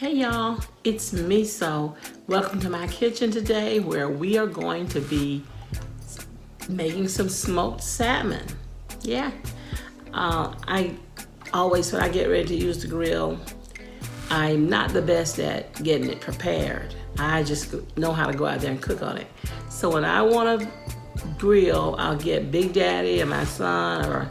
Hey y'all, it's Meso. Welcome to my kitchen today where we are going to be making some smoked salmon. Yeah, I always, when I get ready to use the grill, I'm not the best at getting it prepared. I just know how to go out there and cook on it. So when I want to grill, I'll get Big Daddy or my son or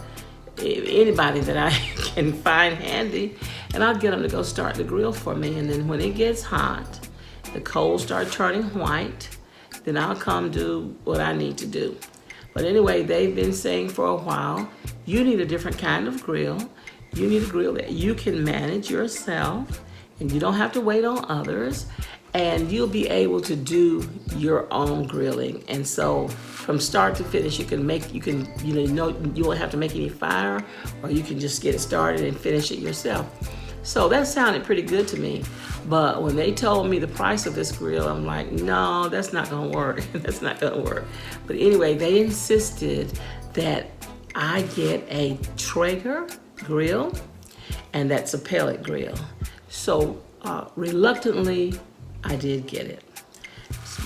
anybody that I can find handy, and I'll get them to go start the grill for me. And then when it gets hot, the coals start turning white, then I'll come do what I need to do. But anyway, they've been saying for a while, you need a different kind of grill. You need a grill that you can manage yourself and you don't have to wait on others, and you'll be able to do your own grilling. And so from start to finish, you you won't have to make any fire, or you can just get it started and finish it yourself. So that sounded pretty good to me. But when they told me the price of this grill, I'm like, no, that's not gonna work. That's not gonna work. But anyway, they insisted that I get a Traeger grill, and that's a pellet grill. So reluctantly, I did get it.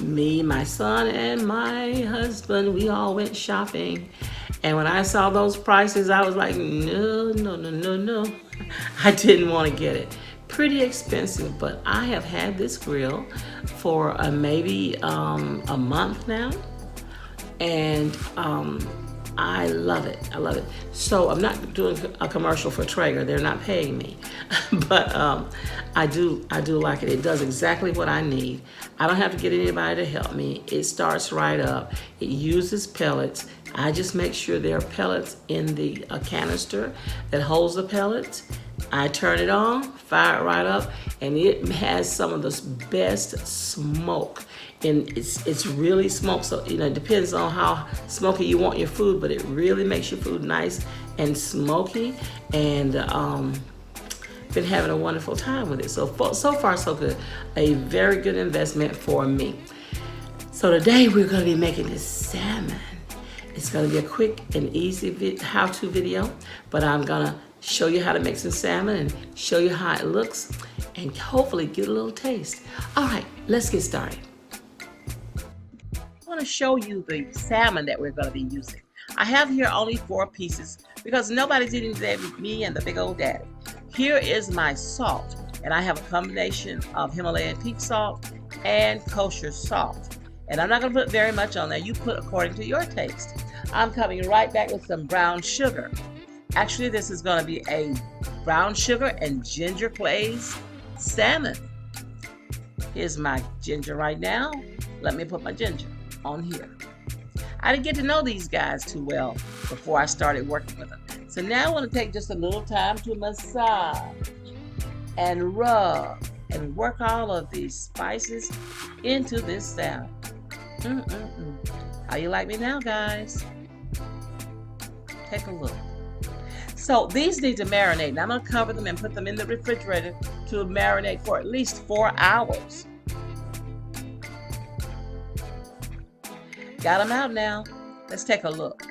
Me, my son, and my husband, we all went shopping. And when I saw those prices, I was like, no, no, no, no, no. I didn't want to get it. Pretty expensive, but I have had this grill for maybe a month now. And I love it. I love it. So I'm not doing a commercial for Traeger. They're not paying me, but I do like it. It does exactly what I need. I don't have to get anybody to help me. It starts right up. It uses pellets. I just make sure there are pellets in the canister that holds the pellets. I turn it on, fire it right up, and it has some of the best smoke. And it's really smoked, so it depends on how smoky you want your food, but it really makes your food nice and smoky. And been having a wonderful time with it. So far so good. A very good investment for me. So today we're going to be making this salmon. It's going to be a quick and easy how-to video, but I'm going to show you how to make some salmon and show you how it looks and hopefully get a little taste. All right, let's get started. I want to show you the salmon that we're going to be using. I have here only 4 pieces because nobody's eating today but me and the big old daddy. Here is my salt, and I have a combination of Himalayan pink salt and kosher salt. And I'm not going to put very much on there. You put according to your taste. I'm coming right back with some brown sugar. Actually, this is going to be a brown sugar and ginger glazed salmon. Here's my ginger right now. Let me put my ginger on here. I didn't get to know these guys too well before I started working with them. So now I want to take just a little time to massage and rub and work all of these spices into this salmon. How you like me now, guys? Take a look. So these need to marinate, and I'm going to cover them and put them in the refrigerator to marinate for at least 4 hours. Got them out now. Let's take a look.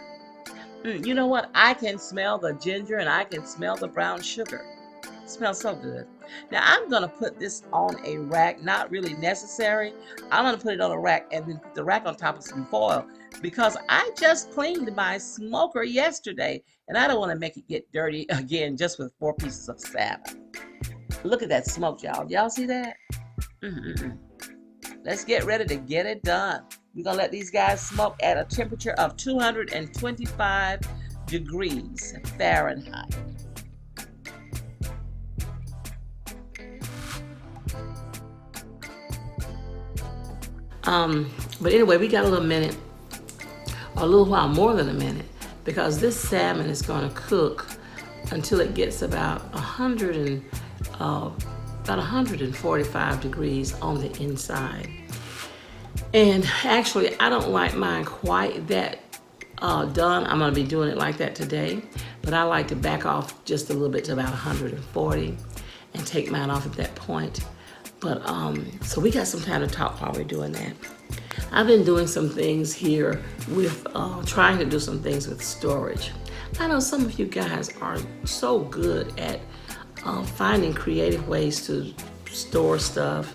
You know what? I can smell the ginger and I can smell the brown sugar. It smells so good. Now I'm going to put this on a rack. Not really necessary. I'm going to put it on a rack and then put the rack on top of some foil because I just cleaned my smoker yesterday and I don't want to make it get dirty again just with 4 pieces of salmon. Look at that smoke, y'all. Y'all see that? Let's get ready to get it done. We're going to let these guys smoke at a temperature of 225 degrees Fahrenheit. But anyway, we got a little minute, or a little while more than a minute, because this salmon is going to cook until it gets about 145 degrees on the inside. And actually, I don't like mine quite that done. I'm going to be doing it like that today, but I like to back off just a little bit to about 140 and take mine off at that point. But so we got some time to talk while we're doing that. I've been doing some things here with trying to do some things with storage. I know some of you guys are so good at finding creative ways to store stuff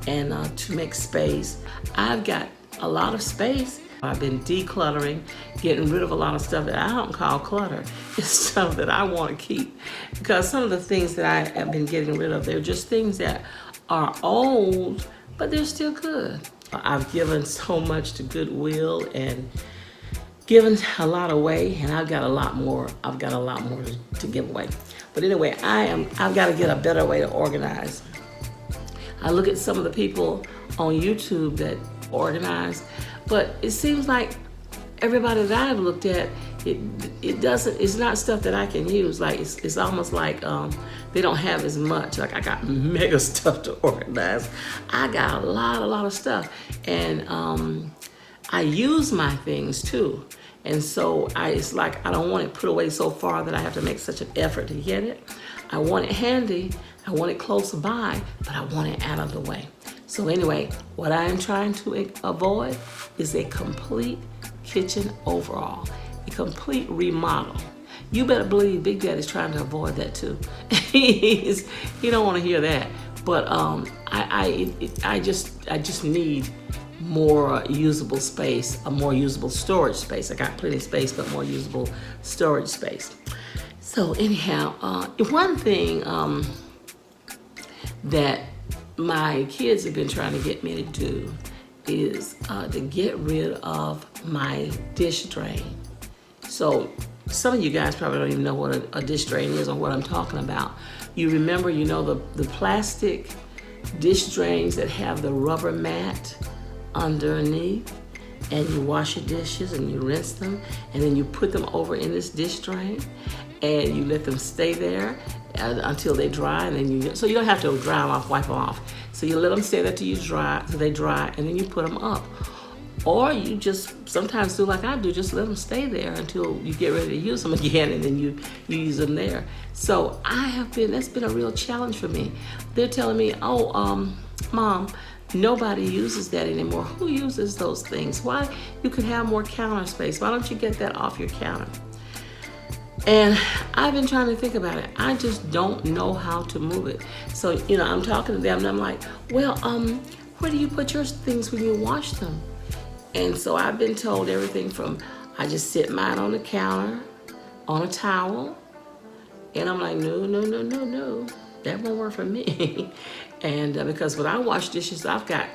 and to make space. I've got a lot of space. I've been decluttering, getting rid of a lot of stuff that I don't call clutter. It's stuff that I want to keep, because some of the things that I have been getting rid of, they're just things that are old, but they're still good. I've given so much to Goodwill and given a lot away, and I've got a lot more to give away. But anyway, I've got to get a better way to organize. I look at some of the people on YouTube that organize, but it seems like everybody that I've looked at, it's not stuff that I can use. Like it's almost like they don't have as much. Like I got mega stuff to organize. I got a lot of stuff, and I use my things too. And so it's like I don't want it put away so far that I have to make such an effort to get it. I want it handy, I want it close by, but I want it out of the way. So anyway, what I am trying to avoid is a complete kitchen overhaul, a complete remodel. You better believe Big Daddy's trying to avoid that too. He don't want to hear that. But I just need more usable space, a more usable storage space. I got plenty of space, but more usable storage space. So anyhow, one thing that my kids have been trying to get me to do is to get rid of my dish drain. So some of you guys probably don't even know what a dish drain is or what I'm talking about. You remember, the plastic dish drains that have the rubber mat underneath, and you wash your dishes and you rinse them, and then you put them over in this dish drain and you let them stay there until they dry, and then so you don't have to dry them off, wipe them off. So you let them stay there till they dry, and then you put them up. Or you just sometimes do like I do, just let them stay there until you get ready to use them again, and then you use them there. So that's been a real challenge for me. They're telling me, Mom, nobody uses that anymore. Who uses those things? Why? You could have more counter space. Why don't you get that off your counter? And I've been trying to think about it. I just don't know how to move it. So, I'm talking to them and I'm like, well, where do you put your things when you wash them? And so I've been told everything from, I just sit mine on the counter, on a towel. And I'm like, no, that won't work for me. And because when I wash dishes, I've got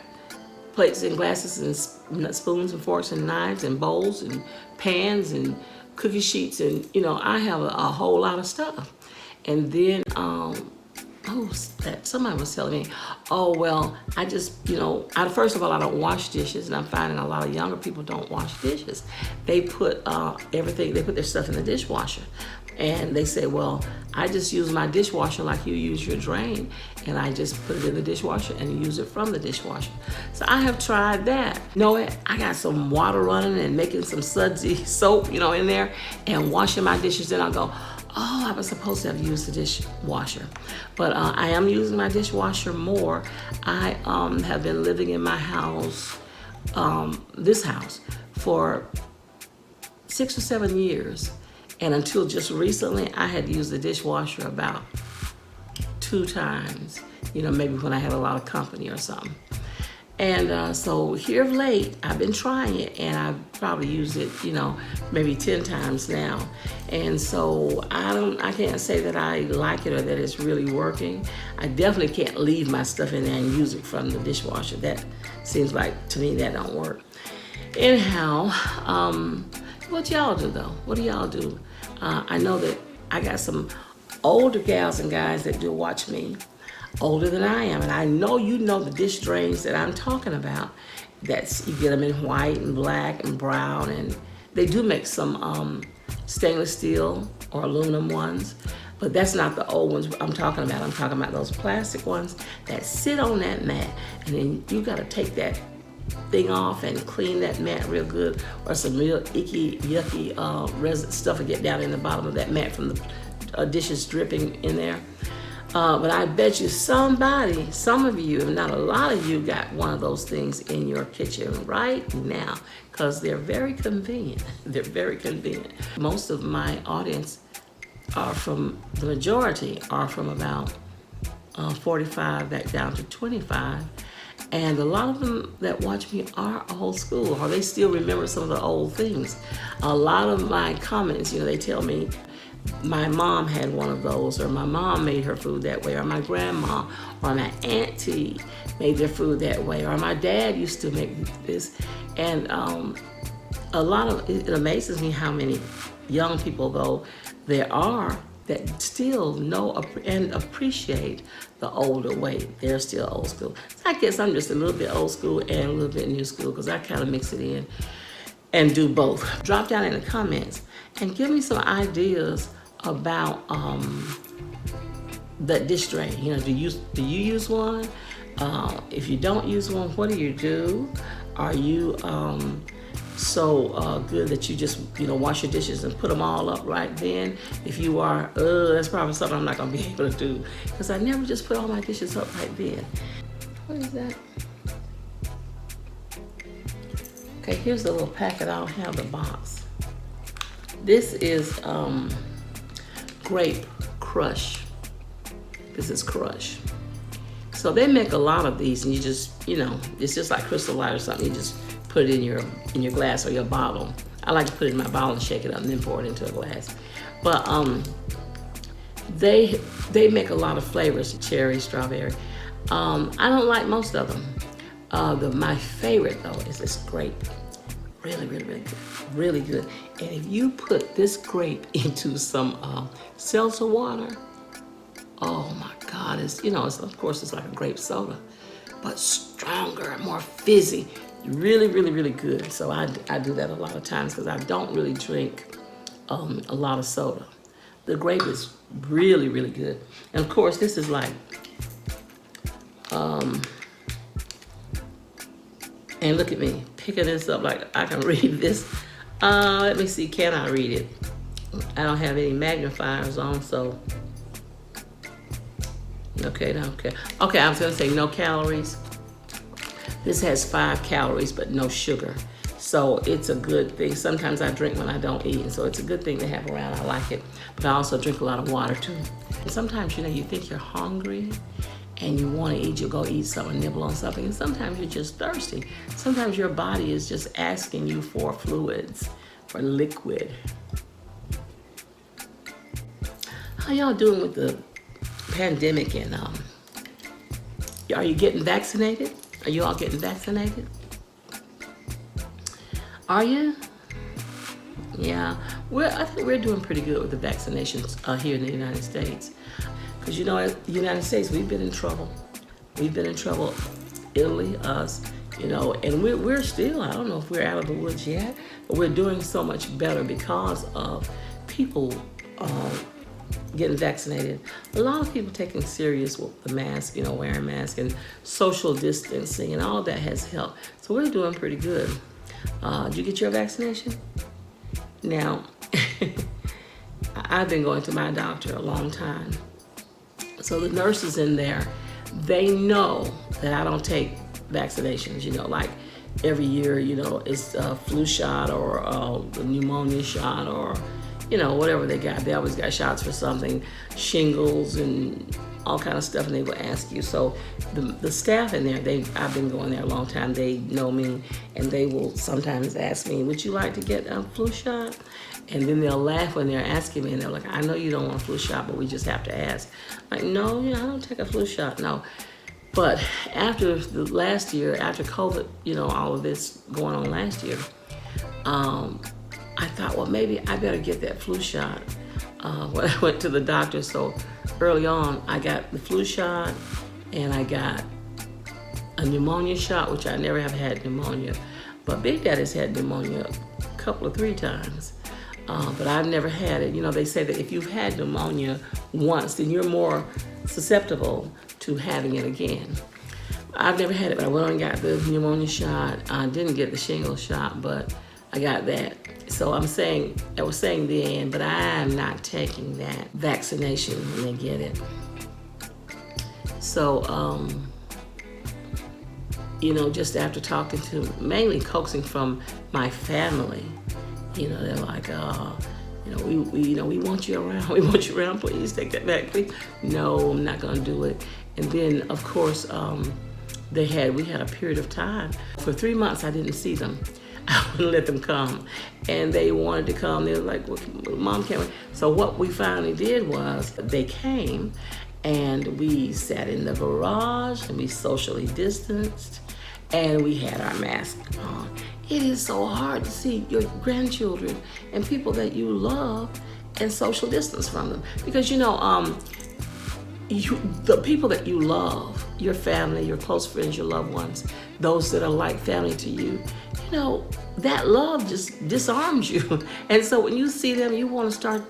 plates and glasses and spoons and forks and knives and bowls and pans and cookie sheets, and I have a whole lot of stuff. And then somebody was telling me, I just first of all, I don't wash dishes, and I'm finding a lot of younger people don't wash dishes. They put their stuff in the dishwasher, and they say, well, I just use my dishwasher like you use your drain, and I just put it in the dishwasher and use it from the dishwasher. So I have tried that. I got some water running and making some sudsy soap, in there, and washing my dishes. Then I'll go, I was supposed to have used the dishwasher. But I am using my dishwasher more. I have been living in my house, this house, for 6 or 7 years. And until just recently, I had used the dishwasher about 2 times, maybe when I had a lot of company or something. And so here of late, I've been trying it, and I've probably used it, maybe 10 times now. And so I can't say that I like it or that it's really working. I definitely can't leave my stuff in there and use it from the dishwasher. That seems like, to me, that don't work. Anyhow, what y'all do though? What do y'all do? I know that I got some older gals and guys that do watch me, older than I am, and I know the dish drains that I'm talking about. You get them in white and black and brown, and they do make some stainless steel or aluminum ones, but that's not the old ones I'm talking about. I'm talking about those plastic ones that sit on that mat, and then you got to take that thing off and clean that mat real good, or some real icky, yucky resin stuff will get down in the bottom of that mat from the dishes dripping in there. But I bet you some of you, if not a lot of you, got one of those things in your kitchen right now, because they're very convenient. They're very convenient. Most of my audience the majority are from about 45 back down to 25. And a lot of them that watch me are old school, or they still remember some of the old things. A lot of my comments, they tell me, my mom had one of those, or my mom made her food that way, or my grandma or my auntie made their food that way, or my dad used to make this. And it amazes me how many young people, though, there are that still know and appreciate the older way. They're still old school. So I guess I'm just a little bit old school and a little bit new school, because I kind of mix it in and do both. Drop down in the comments and give me some ideas about that dish tray. Do you use one? If you don't use one, what do you do? Are you so good that you just wash your dishes and put them all up right then? If you are, that's probably something I'm not gonna be able to do, because I never just put all my dishes up right then. What is that? Okay, here's the little packet. I don't have the box. This is grape crush. This is crush. So they make a lot of these, and you just, it's just like Crystal Light or something. You just put it in your glass or your bottle. I like to put it in my bottle and shake it up and then pour it into a glass. But they make a lot of flavors: cherry, strawberry. I don't like most of them. My favorite though is this grape. Really, really, really good. Really good. And if you put this grape into some seltzer water, oh my God, it's of course it's like a grape soda, but stronger, more fizzy. Really, really, really good. So I do that a lot of times, because I don't really drink a lot of soda. The grape is really, really good. And of course, this is like, and look at me picking this up like I can read this. Let me see, can I read it? I don't have any magnifiers on, so. Okay, I was gonna say no calories. This has 5 calories, but no sugar. So it's a good thing. Sometimes I drink when I don't eat, and so it's a good thing to have around. I like it. But I also drink a lot of water too. And sometimes, you think you're hungry and you want to eat, you'll go eat something, nibble on something. And sometimes you're just thirsty. Sometimes your body is just asking you for fluids, for liquid. How y'all doing with the pandemic? And are you getting vaccinated? Are you all getting vaccinated? Are you? Yeah, I think we're doing pretty good with the vaccinations here in the United States. Because the United States, we've been in trouble. We've been in trouble. Italy, us, and we're still, I don't know if we're out of the woods yet, but we're doing so much better because of people getting vaccinated. A lot of people taking serious with the mask, wearing masks and social distancing, and all that has helped. So we're doing pretty good. Did you get your vaccination? Now, I've been going to my doctor a long time. So the nurses in there, they know that I don't take vaccinations, like every year, it's a flu shot or a pneumonia shot or whatever they got. They always got shots for something, shingles and all kind of stuff, and they will ask you. So the staff in there, I've been going there a long time. They know me, and they will sometimes ask me, would you like to get a flu shot? And then they'll laugh when they're asking me, and they're like, I know you don't want a flu shot, but we just have to ask. I'm like, no, I don't take a flu shot, no. But after the last year, after COVID, all of this going on last year, I thought, well, maybe I better get that flu shot when I went to the doctor. So early on, I got the flu shot, and I got a pneumonia shot, which I never have had pneumonia. But Big Daddy's had pneumonia a couple of 3 times. But I've never had it. They say that if you've had pneumonia once, then you're more susceptible to having it again. I've never had it, but I went on and got the pneumonia shot. I didn't get the shingles shot, but I got that. So I was saying then, but I'm not taking that vaccination when they get it. So, just after talking to, mainly coaxing from my family, they're like, we want you around. We want you around. Please take that back, please. No, I'm not gonna do it. And then, of course, we had a period of time. For 3 months, I didn't see them. I wouldn't let them come. And they wanted to come. They were like, well, Mom can't wait. So what we finally did was they came and we sat in the garage and we socially distanced and we had our mask on. It is so hard to see your grandchildren and people that you love and social distance from them. Because the people that you love, your family, your close friends, your loved ones, those that are like family to you, that love just disarms you. And so when you see them, you want to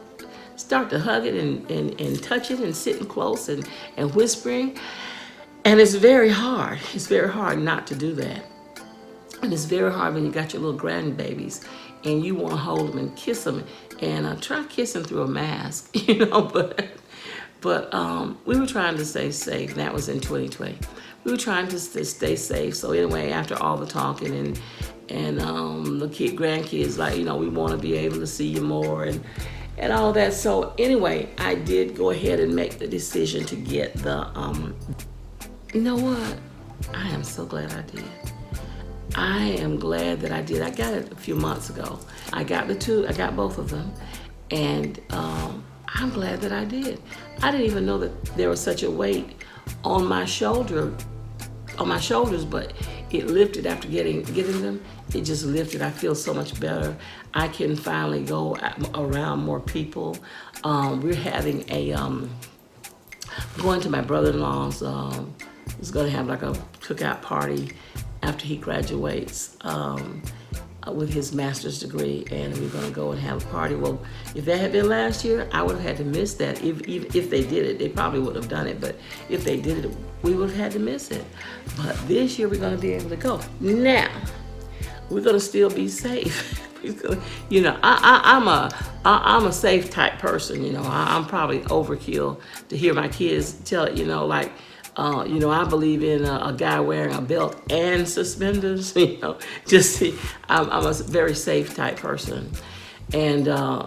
start to hug it and touch it and sitting close and whispering. And it's very hard. It's very hard not to do that. And it's very hard when you got your little grandbabies and you want to hold them and kiss them and try kissing through a mask, but we were trying to stay safe. That was in 2020. We were trying to stay safe. So anyway, after all the talking and the grandkids, like, we want to be able to see you more and all that. So anyway, I did go ahead and make the decision to get the, you know what? I am so glad I did. I am glad that I did. I got it a few months ago. I got both of them. And I'm glad that I did. I didn't even know that there was such a weight on my shoulders, but it lifted after getting them. It just lifted. I feel so much better. I can finally go around more people. We're having going to my brother-in-law's. He's going to have like a cookout party after he graduates with his master's degree, and we're going to go and have a party. Well, if that had been last year, I would have had to miss that. If they did it, they probably would have done it, but if they did it, we would have had to miss it. But this year, we're going to be able to go. Now, we're going to still be safe. I'm a safe type person. I'm probably overkill to hear my kids tell it. I believe in a guy wearing a belt and suspenders. I'm a very safe type person. And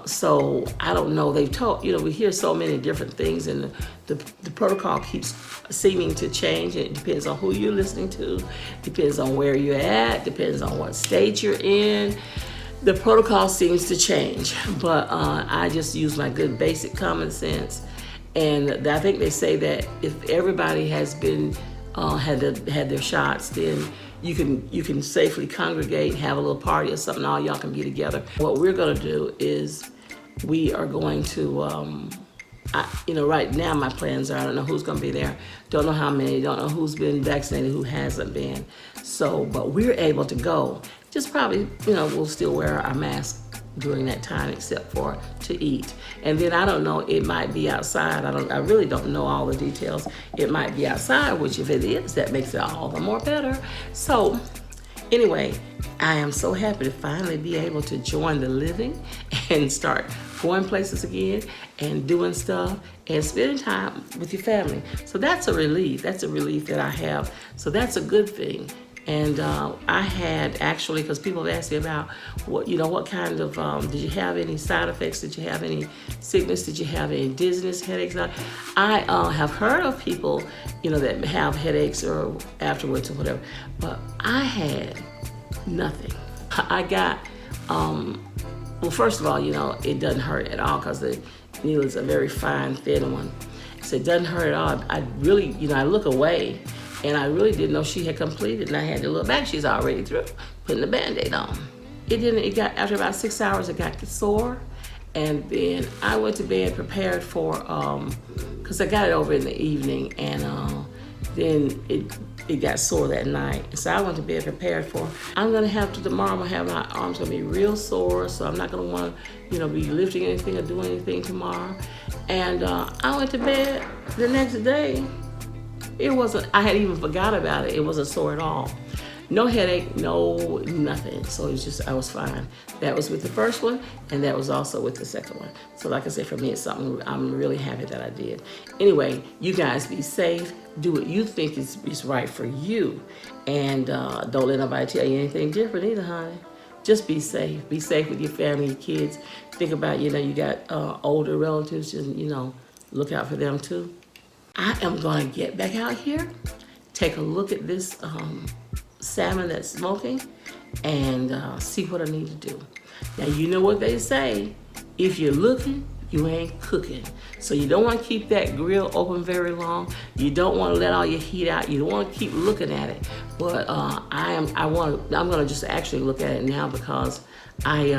so I don't know. They've told, we hear so many different things, and the protocol keeps seeming to change. It depends on who you're listening to, depends on where you're at, depends on what state you're in. The protocol seems to change, but I just use my good basic common sense. And I think they say that if everybody has been had their shots, then you can safely congregate, have a little party or something. All y'all can be together. What we're gonna do is we are going to, right now my plans are, I don't know who's gonna be there, don't know how many, don't know who's been vaccinated, who hasn't been. So, but we're able to go. Just probably, we'll still wear our mask during that time, except for to eat. And then I don't know, it might be outside. I really don't know all the details. It might be outside, which if it is, that makes it all the more better. So anyway, I am so happy to finally be able to join the living and start going places again and doing stuff and spending time with your family. So that's a relief. That's a relief that I have. So that's a good thing. And I had actually, because people have asked me about what kind of, did you have any side effects? Did you have any sickness? Did you have any dizziness, headaches? I have heard of people, that have headaches or afterwards or whatever, but I had nothing. I got, well, first of all, it doesn't hurt at all because the needle is a very fine, thin one. So it doesn't hurt at all. I really, I look away. And I really didn't know she had completed, and I had to look back. She's already through, putting the Band-Aid on. It got, after about 6 hours, it got sore. And then I went to bed prepared for, because I got it over in the evening, and then it got sore that night. So I went to bed prepared for, tomorrow I'm gonna have my arms gonna be real sore, so I'm not gonna wanna, be lifting anything or doing anything tomorrow. And I went to bed the next day. I had even forgot about it. It wasn't sore at all. No headache, no nothing. So it was just, I was fine. That was with the first one, and that was also with the second one. So like I said, for me, it's something I'm really happy that I did. Anyway, you guys be safe. Do what you think is right for you. And don't let nobody tell you anything different either, honey. just be safe. Be safe with your family, your kids. Think about, you got older relatives, and, look out for them too. I am going to get back out here, take a look at this salmon that's smoking, and see what I need to do. Now, you know what they say, if you're looking, you ain't cooking. So you don't want to keep that grill open very long. You don't want to let all your heat out. You don't want to keep looking at it. But I'm going to just actually look at it now, because I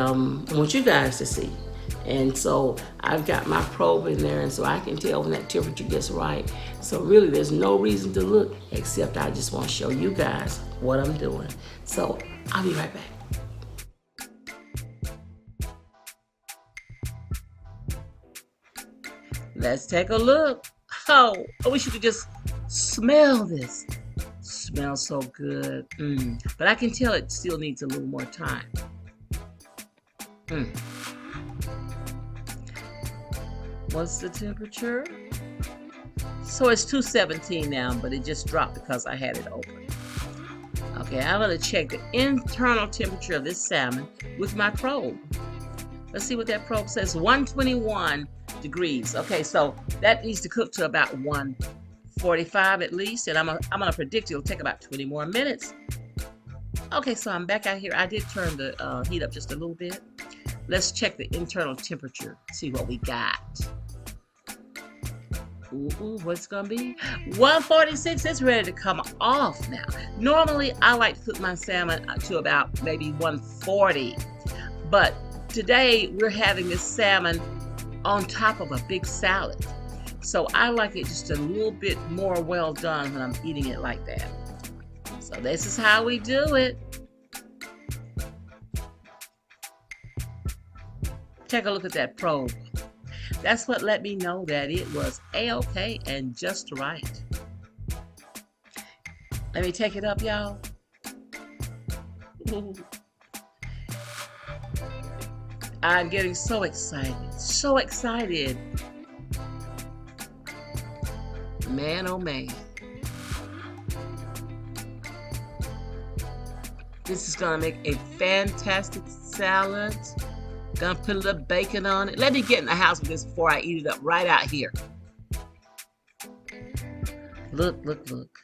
want you guys to see. And so I've got my probe in there, and so I can tell when that temperature gets right. So really, there's no reason to look, except I just want to show you guys what I'm doing. So I'll be right back. Let's take a look. Oh, I wish you could just smell this. Smells so good. But I can tell it still needs a little more time. What's the temperature? So it's 217 now, but it just dropped because I had it open. Okay, I'm gonna check the internal temperature of this salmon with my probe. Let's see what that probe says. 121 degrees. Okay, so that needs to cook to about 145 at least, and I'm gonna predict it'll take about 20 more minutes. Okay, so I'm back out here. I did turn the heat up just a little bit. Let's check the internal temperature, see what we got. Ooh, what's gonna be? 146, it's ready to come off now. Normally, I like to cook my salmon to about maybe 140, but today we're having this salmon on top of a big salad. So I like it just a little bit more well done when I'm eating it like that. So this is how we do it. Take a look at that probe. That's what let me know that it was A-okay and just right. Let me take it up, y'all. I'm getting so excited. So excited. Man, oh man. This is gonna make a fantastic salad. Gonna put a little bacon on it. Let me get in the house with this before I eat it up right out here. Look, look, look.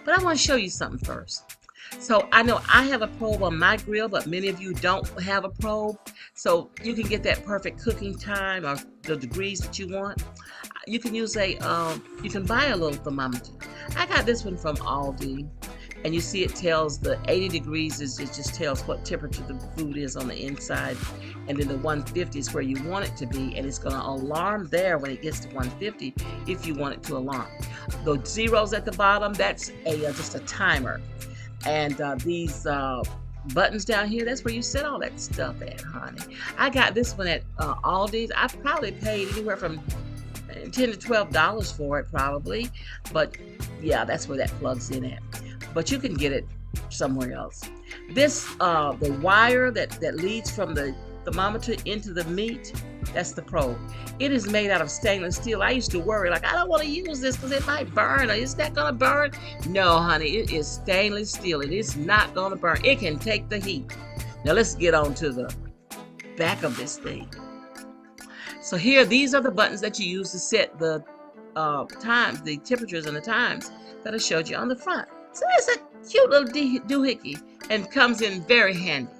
But I want to show you something first. So I know I have a probe on my grill, but many of you don't have a probe. So you can get that perfect cooking time or the degrees that you want. You can use you can buy a little thermometer. I got this one from Aldi. And you see it tells the 80 degrees it just tells what temperature the food is on the inside. And then the 150 is where you want it to be. And it's going to alarm there when it gets to 150 if you want it to alarm. The zeros at the bottom, that's just a timer. And these buttons down here, that's where you set all that stuff at, honey. I got this one at Aldi's. I probably paid anywhere from $10 to $12 for it probably. But yeah, that's where that plugs in at. But you can get it somewhere else. This, the wire that leads from the thermometer into the meat, that's the probe. It is made out of stainless steel. I used to worry, like, I don't want to use this because it might burn. Or is that going to burn? No, honey, it is stainless steel. It is not going to burn. It can take the heat. Now let's get on to the back of this thing. So here, these are the buttons that you use to set the times, the temperatures and the times that I showed you on the front. So it's a cute little doohickey and comes in very handy.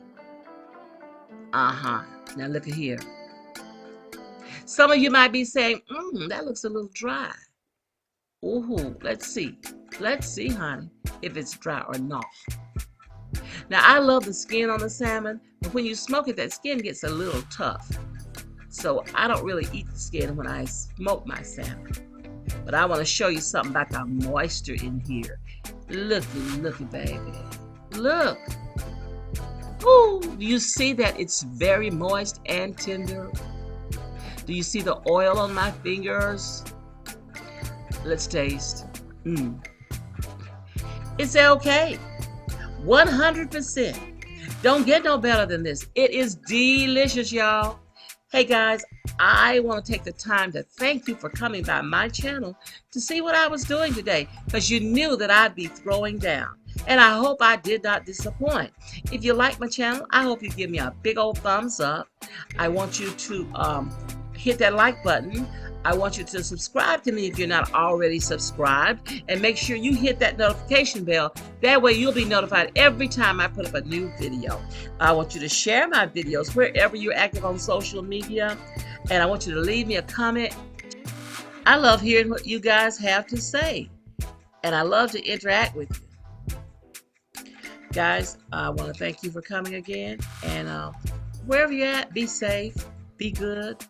Now look at here. Some of you might be saying, that looks a little dry. Ooh, let's see. Let's see, honey, if it's dry or not. Now, I love the skin on the salmon, but when you smoke it, that skin gets a little tough. So I don't really eat the skin when I smoke my salmon. But I want to show you something about the moisture in here. Looky, baby. Look. Ooh, do you see that it's very moist and tender? Do you see the oil on my fingers? Let's taste. It's okay. 100%. Don't get no better than this. It is delicious, y'all. Hey guys, I want to take the time to thank you for coming by my channel to see what I was doing today, because you knew that I'd be throwing down. And I hope I did not disappoint. If you like my channel, I hope you give me a big old thumbs up. I want you to hit that like button. I want you to subscribe to me if you're not already subscribed, and make sure you hit that notification bell. That way you'll be notified every time I put up a new video. I want you to share my videos wherever you're active on social media, and I want you to leave me a comment. I love hearing what you guys have to say, and I love to interact with you. Guys, I want to thank you for coming again, and wherever you're at, be safe, be good,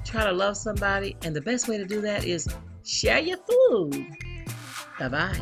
try to love somebody, and the best way to do that is share your food. Bye-bye.